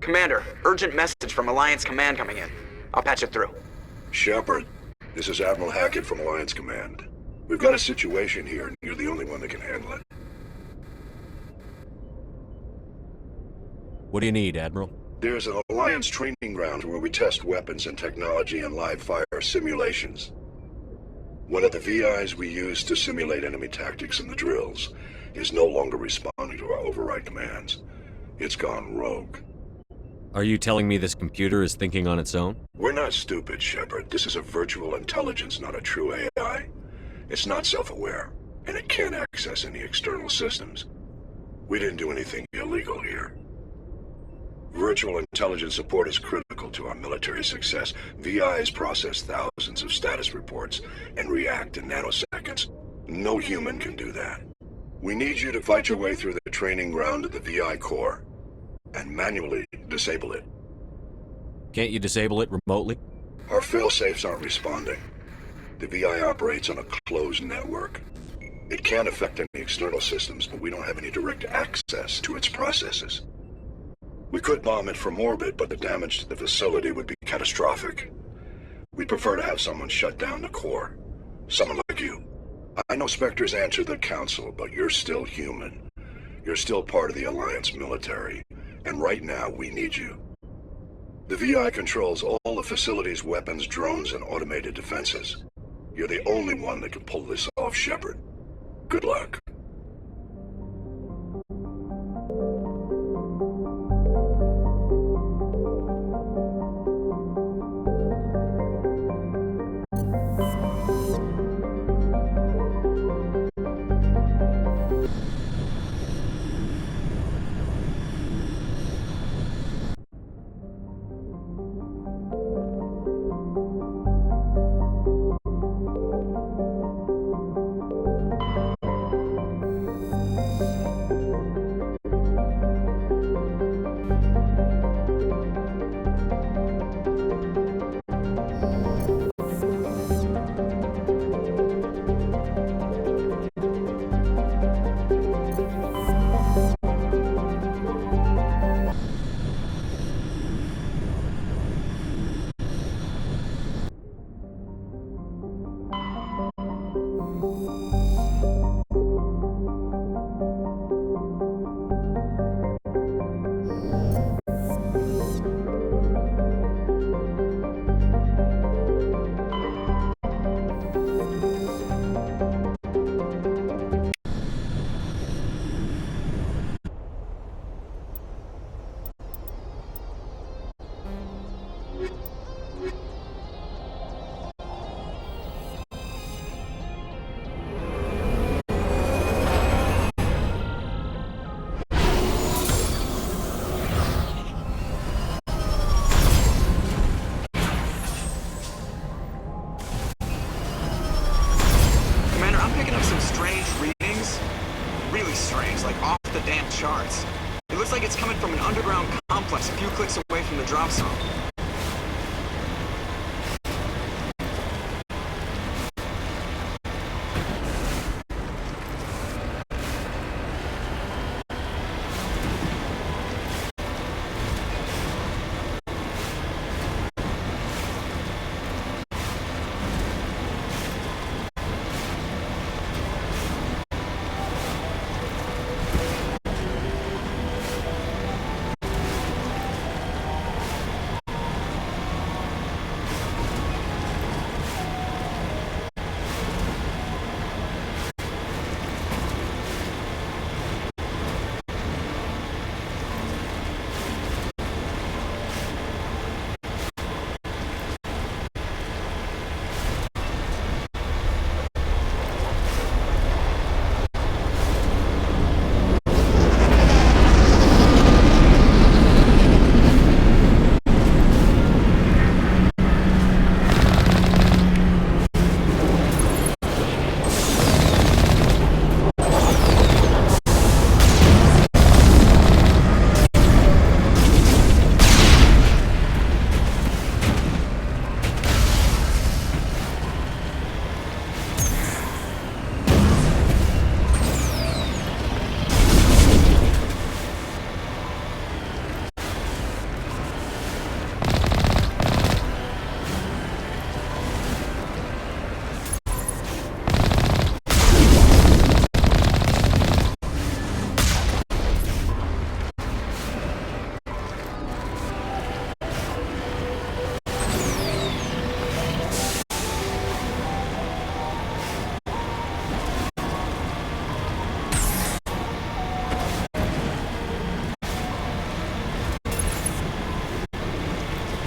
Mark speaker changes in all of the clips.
Speaker 1: Commander, urgent message from Alliance Command coming in. I'll patch it through.
Speaker 2: Shepard, this is Admiral Hackett from Alliance Command. We've got a situation here, and you're the only one that can handle it.
Speaker 3: What do you need, Admiral?
Speaker 2: There's an Alliance training ground where we test weapons and technology in live-fire simulations. One of the VIs we use to simulate enemy tactics in the drills is no longer responding to our override commands. It's gone rogue.
Speaker 3: Are you telling me this computer is thinking on its own?
Speaker 2: We're not stupid, Shepard. This is a virtual intelligence, not a true AI. It's not self-aware, and it can't access any external systems. We didn't do anything illegal here. Virtual intelligence support is critical to our military success. VIs process thousands of status reports and react in nanoseconds. No human can do that. We need you to fight your way through the training ground of the VI core and manually disable it.
Speaker 3: Can't you disable it remotely?
Speaker 2: Our fail-safes aren't responding. The VI operates on a closed network. It can affect any external systems, but we don't have any direct access to its processes. We could bomb it from orbit, but the damage to the facility would be catastrophic. We'd prefer to have someone shut down the core. Someone like you. I know Spectres answer the Council, but you're still human. You're still part of the Alliance military, and right now we need you. The VI controls all the facility's weapons, drones, and automated defenses. You're the only one that can pull this off, Shepard. Good luck.
Speaker 1: Charts. It looks like it's coming from an underground complex a few clicks away from the drop zone.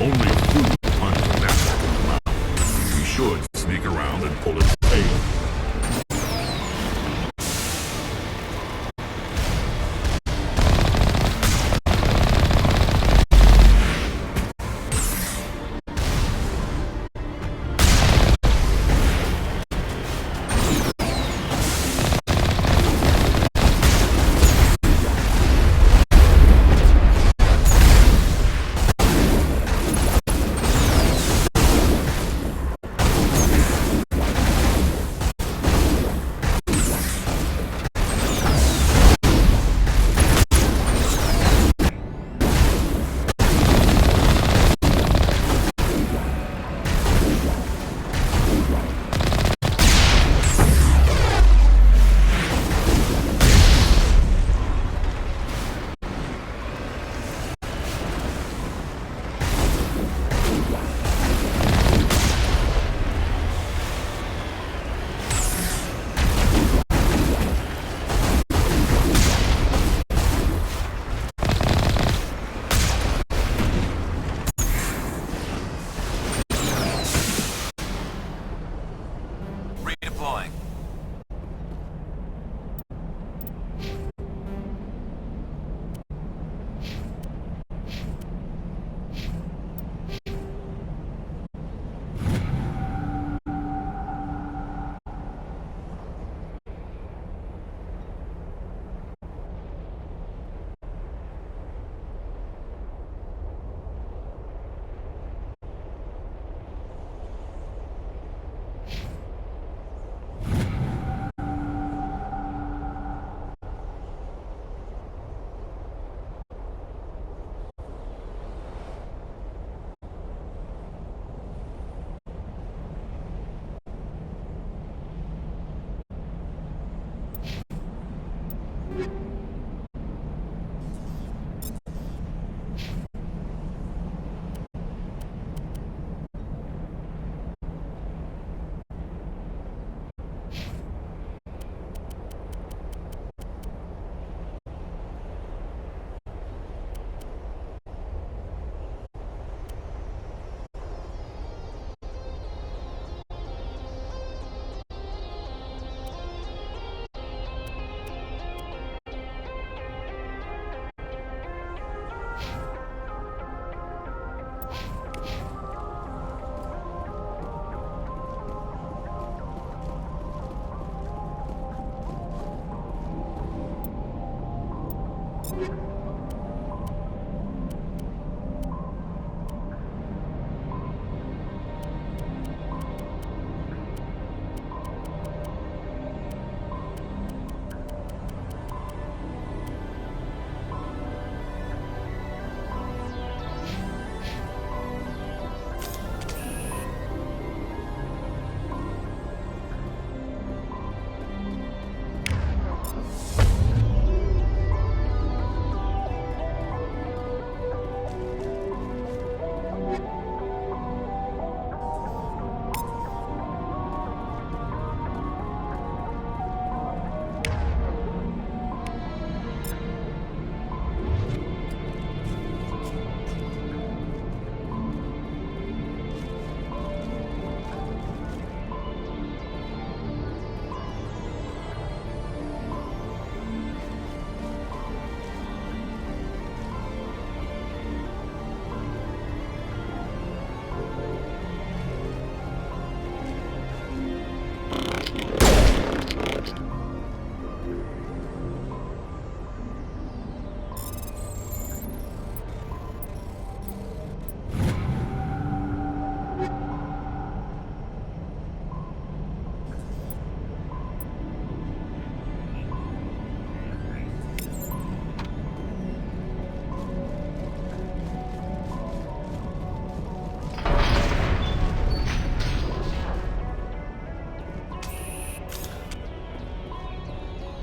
Speaker 4: Only a fool hunts a knapsack in the mouth. He should sneak around and pull his tail.
Speaker 1: Redeploying.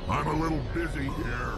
Speaker 4: I'm a little busy here.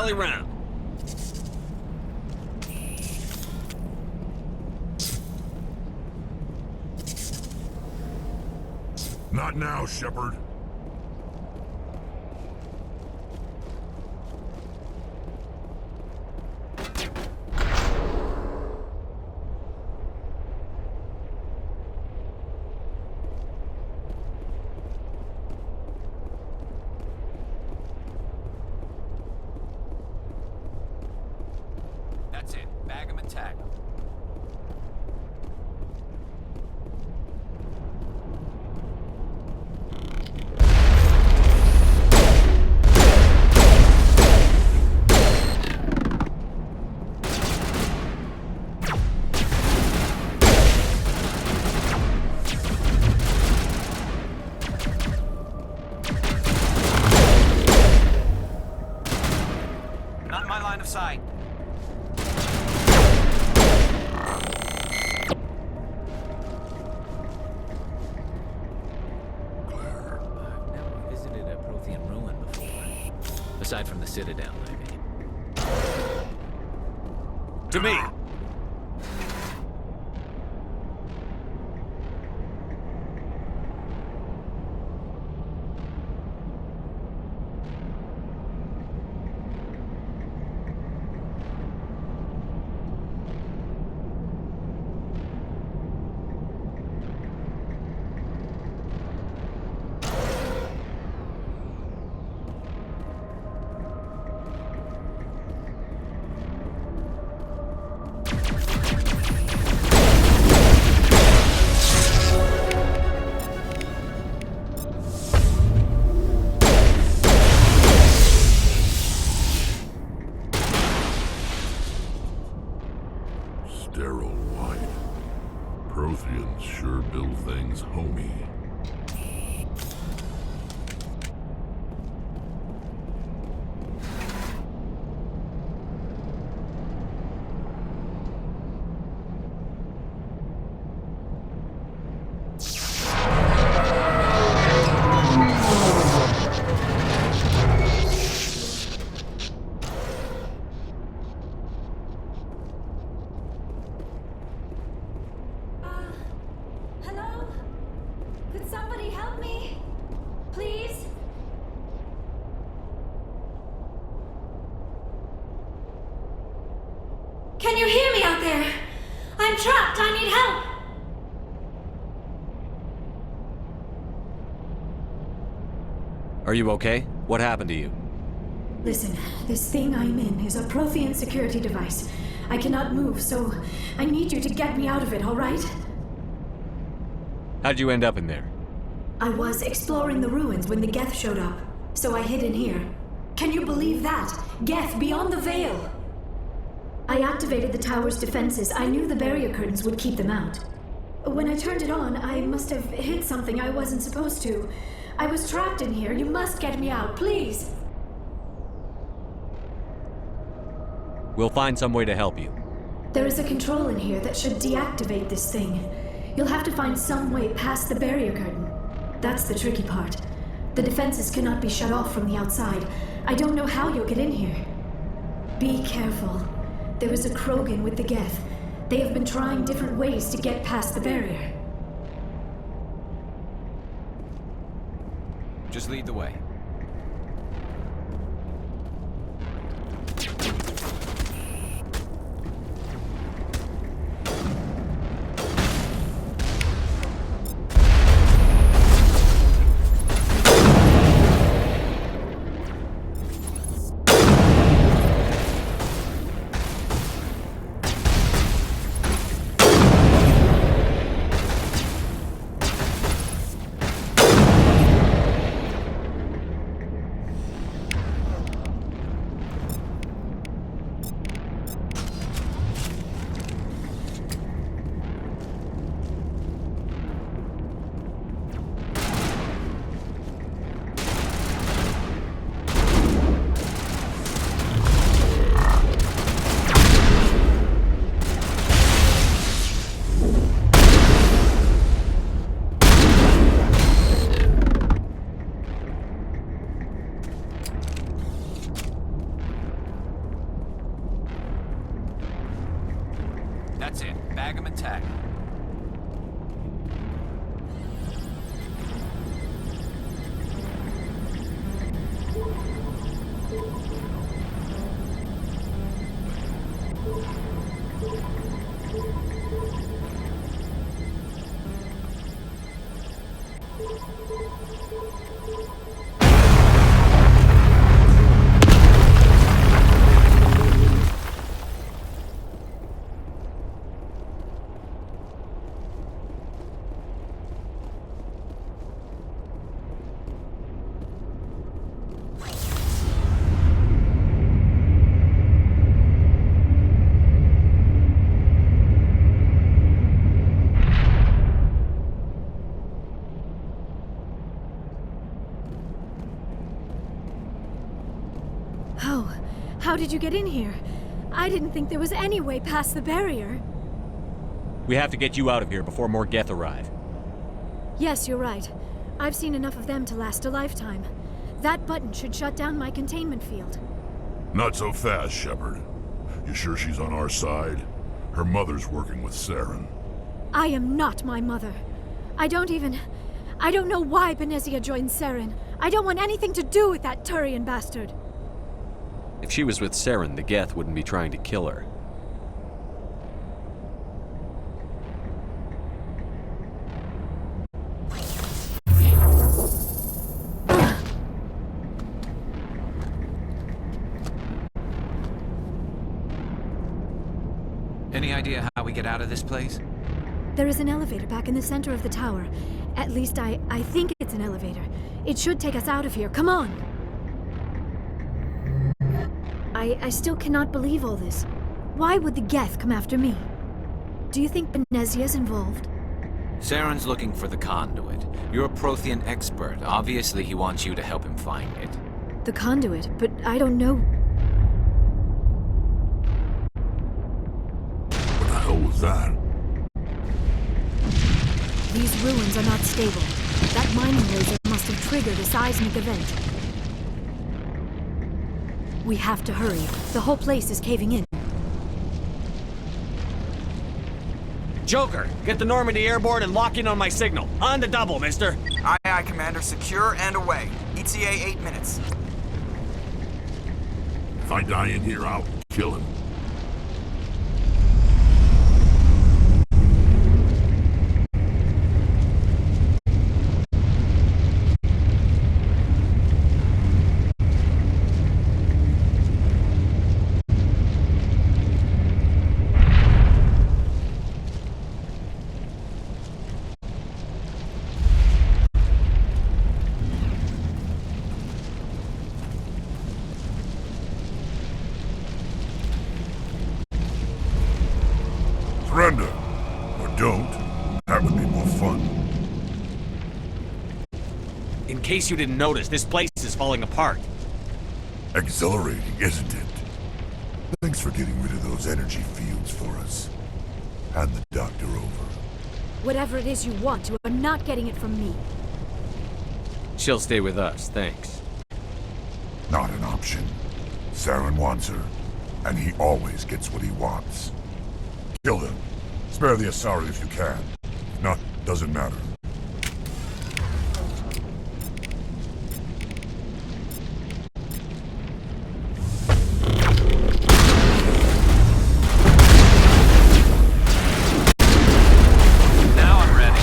Speaker 3: rally round.
Speaker 4: Not now, Shepard.
Speaker 3: That's it. Bag 'em and tag 'em. Not in my line of sight.
Speaker 4: Claire.
Speaker 5: I've never visited a Prothean ruin before. Aside from the Citadel, I mean.
Speaker 3: To me.
Speaker 4: Sterile white. Protheans sure build things homey.
Speaker 6: Hello? Could somebody help me? Please? Can you hear me out there? I'm trapped. I need help.
Speaker 3: Are you okay? What happened to you?
Speaker 6: Listen, this thing I'm in is a Prothean security device. I cannot move, so I need you to get me out of it, all right?
Speaker 3: How'd you end up in there?
Speaker 6: I was exploring the ruins when the Geth showed up, so I hid in here. Can you believe that? Geth beyond the veil! I activated the tower's defenses. I knew the barrier curtains would keep them out. When I turned it on, I must have hit something I wasn't supposed to. I was trapped in here. You must get me out, please!
Speaker 3: We'll find some way to help you.
Speaker 6: There is a control in here that should deactivate this thing. You'll have to find some way past the barrier curtain. That's the tricky part. The defenses cannot be shut off from the outside. I don't know how you'll get in here. Be careful. There is a Krogan with the Geth. They have been trying different ways to get past the barrier.
Speaker 3: Just lead the way.
Speaker 6: Oh, how did you get in here? I didn't think there was any way past the barrier.
Speaker 3: We have to get you out of here before more Geth arrive.
Speaker 6: Yes, you're right. I've seen enough of them to last a lifetime. That button should shut down my containment field.
Speaker 4: Not so fast, Shepard. You sure she's on our side? Her mother's working with Saren.
Speaker 6: I am not my mother. I don't know why Benezia joined Saren. I don't want anything to do with that Turian bastard.
Speaker 3: If she was with Saren, the Geth wouldn't be trying to kill her.
Speaker 5: Any idea how we get out of this place?
Speaker 6: There is an elevator back in the center of the tower. At least I think it's an elevator. It should take us out of here. Come on! I still cannot believe all this. Why would the Geth come after me? Do you think Benezia's involved?
Speaker 5: Saren's looking for the conduit. You're a Prothean expert. Obviously, he wants you to help him find it.
Speaker 6: The conduit, but I don't know.
Speaker 4: What the hell was that?
Speaker 6: These ruins are not stable. That mining laser must have triggered a seismic event. We have to hurry. The whole place is caving in.
Speaker 3: Joker, get the Normandy airborne and lock in on my signal. On the double, mister.
Speaker 1: Aye, aye, Commander. Secure and away. ETA 8 minutes.
Speaker 4: If I die in here, I'll kill him. Surrender. Or don't. That would be more fun.
Speaker 3: In case you didn't notice, this place is falling apart.
Speaker 4: Exhilarating, isn't it? Thanks for getting rid of those energy fields for us. Hand the doctor over.
Speaker 6: Whatever it is you want, you are not getting it from me.
Speaker 3: She'll stay with us, thanks.
Speaker 4: Not an option. Saren wants her, and he always gets what he wants. Kill him. Spare the Asari if you can. If not, doesn't matter.
Speaker 5: Now I'm ready.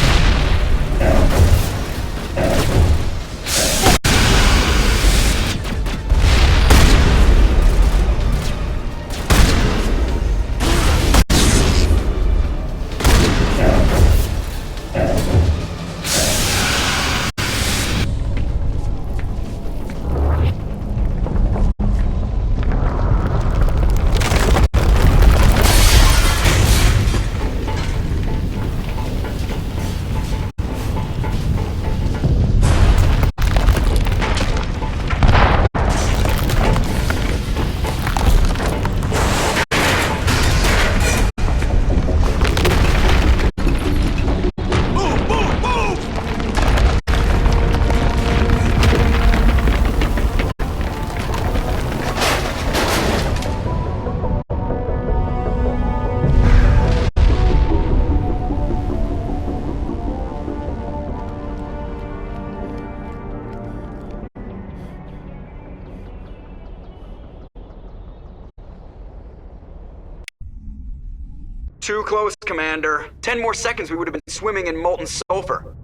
Speaker 1: Too close, Commander. 10 more seconds we would have been swimming in molten sulfur.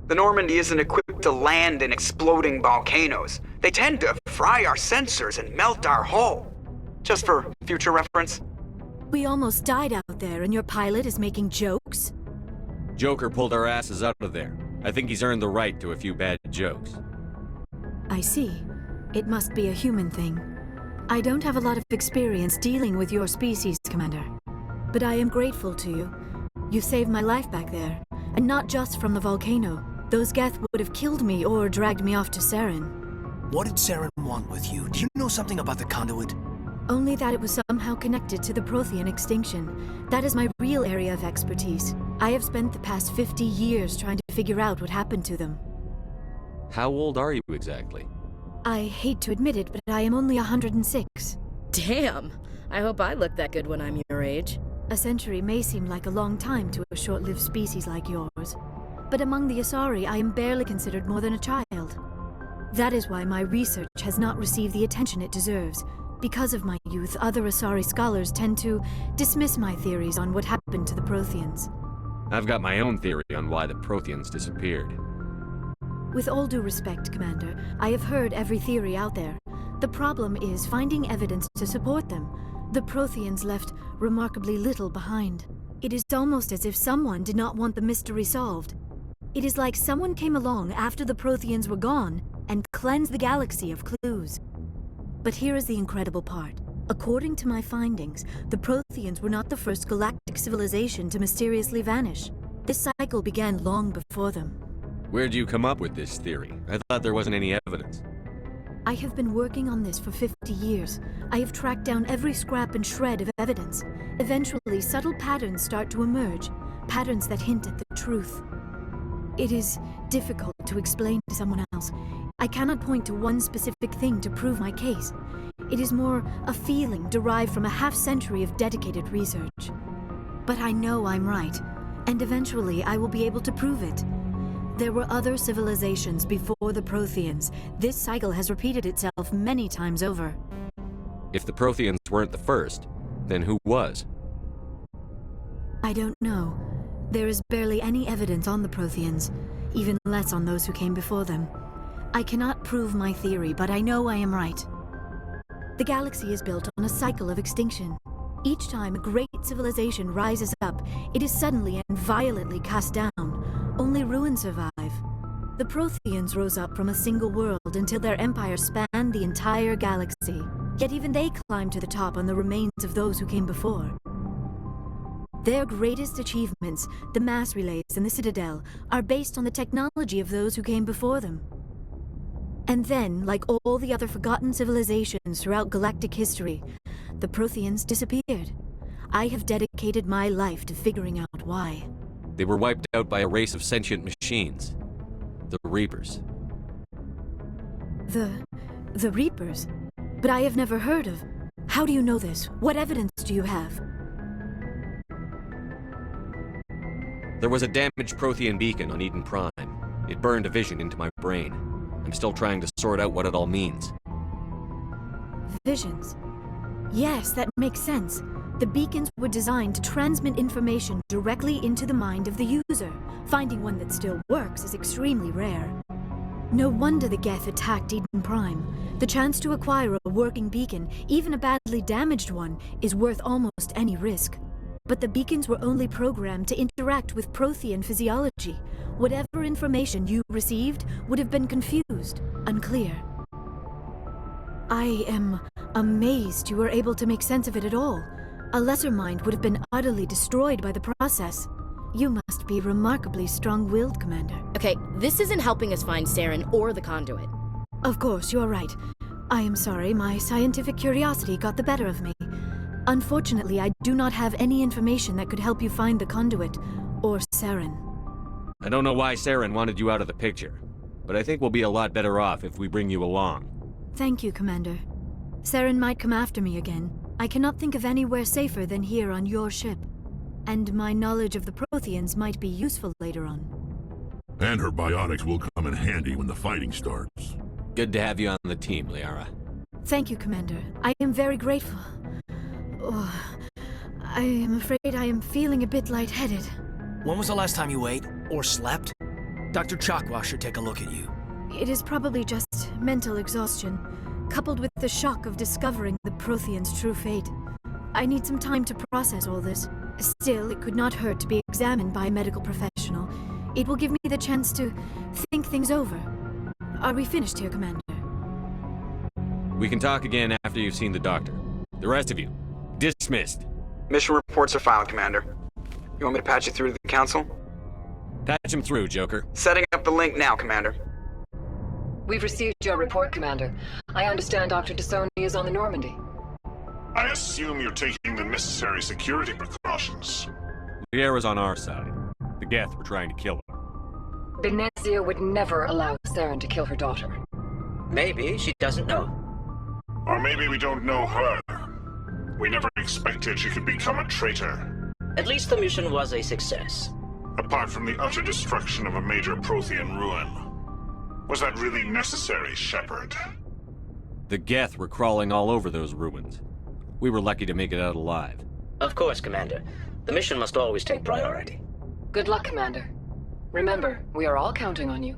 Speaker 1: The Normandy isn't equipped to land in exploding volcanoes. They tend to fry our sensors and melt our hull. Just for future reference.
Speaker 6: We almost died out there, and your pilot is making jokes?
Speaker 3: Joker pulled our asses out of there. I think he's earned the right to a few bad jokes.
Speaker 6: I see. It must be a human thing. I don't have a lot of experience dealing with your species, Commander. But I am grateful to you. You saved my life back there, and not just from the volcano. Those Geth would have killed me or dragged me off to Saren.
Speaker 7: What did Saren want with you? Do you know something about the conduit?
Speaker 6: Only that it was somehow connected to the Prothean extinction. That is my real area of expertise. I have spent the past 50 years trying to figure out what happened to them.
Speaker 3: How old are you exactly?
Speaker 6: I hate to admit it, but I am only 106.
Speaker 8: Damn! I hope I look that good when I'm your age.
Speaker 6: A century may seem like a long time to a short-lived species like yours, but among the Asari, I am barely considered more than a child. That is why my research has not received the attention it deserves. Because of my youth, other Asari scholars tend to dismiss my theories on what happened to the Protheans.
Speaker 3: I've got my own theory on why the Protheans disappeared.
Speaker 6: With all due respect, Commander, I have heard every theory out there. The problem is finding evidence to support them. The Protheans left remarkably little behind. It is almost as if someone did not want the mystery solved. It is like someone came along after the Protheans were gone and cleansed the galaxy of clues. But here is the incredible part. According to my findings, the Protheans were not the first galactic civilization to mysteriously vanish. This cycle began long before them.
Speaker 3: Where'd you come up with this theory? I thought there wasn't any evidence.
Speaker 6: I have been working on this for 50 years. I have tracked down every scrap and shred of evidence. Eventually, subtle patterns start to emerge, patterns that hint at the truth. It is difficult to explain to someone else. I cannot point to one specific thing to prove my case. It is more a feeling derived from a half-century of dedicated research. But I know I'm right, and eventually I will be able to prove it. There were other civilizations before the Protheans. This cycle has repeated itself many times over.
Speaker 3: If the Protheans weren't the first, then who was?
Speaker 6: I don't know. There is barely any evidence on the Protheans, even less on those who came before them. I cannot prove my theory, but I know I am right. The galaxy is built on a cycle of extinction. Each time a great civilization rises up, it is suddenly and violently cast down. Only ruins survive. The Protheans rose up from a single world until their empire spanned the entire galaxy. Yet even they climbed to the top on the remains of those who came before. Their greatest achievements, the mass relays and the Citadel, are based on the technology of those who came before them. And then, like all the other forgotten civilizations throughout galactic history, the Protheans disappeared. I have dedicated my life to figuring out why.
Speaker 3: They were wiped out by a race of sentient machines. The Reapers.
Speaker 6: The Reapers? But I have never heard of. How do you know this? What evidence do you have?
Speaker 3: There was a damaged Prothean beacon on Eden Prime. It burned a vision into my brain. I'm still trying to sort out what it all means.
Speaker 6: Visions. Yes, that makes sense. The beacons were designed to transmit information directly into the mind of the user. Finding one that still works is extremely rare. No wonder the Geth attacked Eden Prime. The chance to acquire a working beacon, even a badly damaged one, is worth almost any risk. But the beacons were only programmed to interact with Prothean physiology. Whatever information you received would have been confused, unclear. I am amazed you were able to make sense of it at all. A lesser mind would have been utterly destroyed by the process. You must be remarkably strong-willed, Commander.
Speaker 8: Okay, this isn't helping us find Saren or the conduit.
Speaker 6: Of course, you are right. I am sorry, my scientific curiosity got the better of me. Unfortunately, I do not have any information that could help you find the conduit, or Saren.
Speaker 3: I don't know why Saren wanted you out of the picture, but I think we'll be a lot better off if we bring you along.
Speaker 6: Thank you, Commander. Saren might come after me again. I cannot think of anywhere safer than here on your ship. And my knowledge of the Protheans might be useful later on.
Speaker 4: And her biotics will come in handy when the fighting starts.
Speaker 3: Good to have you on the team, Liara.
Speaker 6: Thank you, Commander. I am very grateful. Oh, I am afraid I am feeling a bit lightheaded.
Speaker 7: When was the last time you ate? Or slept? Dr. Chakwa should take a look at you.
Speaker 6: It is probably just mental exhaustion, coupled with the shock of discovering the Prothean's true fate. I need some time to process all this. Still, it could not hurt to be examined by a medical professional. It will give me the chance to think things over. Are we finished here, Commander?
Speaker 3: We can talk again after you've seen the doctor. The rest of you, dismissed.
Speaker 1: Mission reports are filed, Commander. You want me to patch you through to the Council?
Speaker 3: Patch him through, Joker.
Speaker 1: Setting up the link now, Commander.
Speaker 9: We've received your report, Commander. I understand Dr. D'Soni is on the Normandy.
Speaker 10: I assume you're taking the necessary security precautions.
Speaker 3: Liera's on our side. The Geth were trying to kill him.
Speaker 9: Benezia would never allow Saren to kill her daughter.
Speaker 11: Maybe she doesn't know.
Speaker 10: Or maybe we don't know her. We never expected she could become a traitor.
Speaker 11: At least the mission was a success.
Speaker 10: Apart from the utter destruction of a major Prothean ruin. Was that really necessary, Shepard?
Speaker 3: The Geth were crawling all over those ruins. We were lucky to make it out alive.
Speaker 11: Of course, Commander. The mission must always take priority.
Speaker 9: Good luck, Commander. Remember, we are all counting on you.